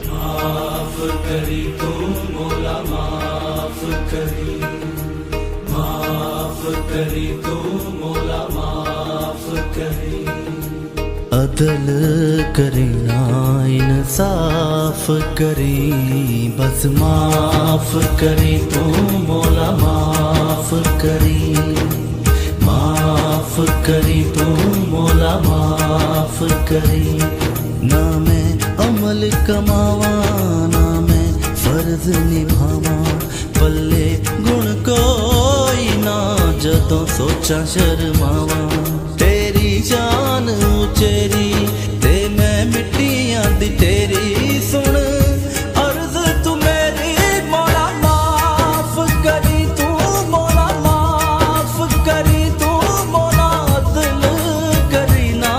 माफ करी तू मौला माफ करी, माफ करी तू मौला माफ करी। अदल करी ना इंसाफ करी, बस माफ करी तू मौला माफ करी, माफ करी तू मौला माफ करी। ना मैं अमल कमावा ना मैं फर्ज निभावा, पल्ले गुण कोई ना जदों सोचा शर्मावा। तेरी जान उचेरी ते मैं मिट्टियां दी तेरी सुन अर्ज तू मेरी मौला माफ करी तू मौला माफ करी तू मौला अदल करी ना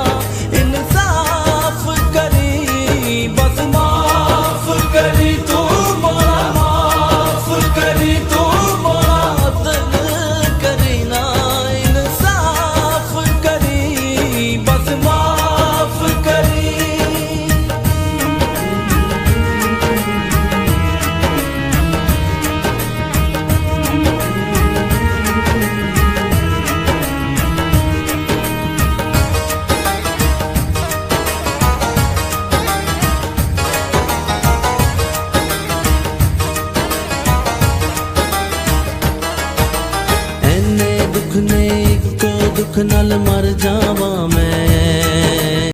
इंसाफ करी, बस माफ करी तू मौला माफ करी तू मौला अदल करी ना इंसाफ करी, बस माफ करी। दुख ने इको दुख नाल मर जावा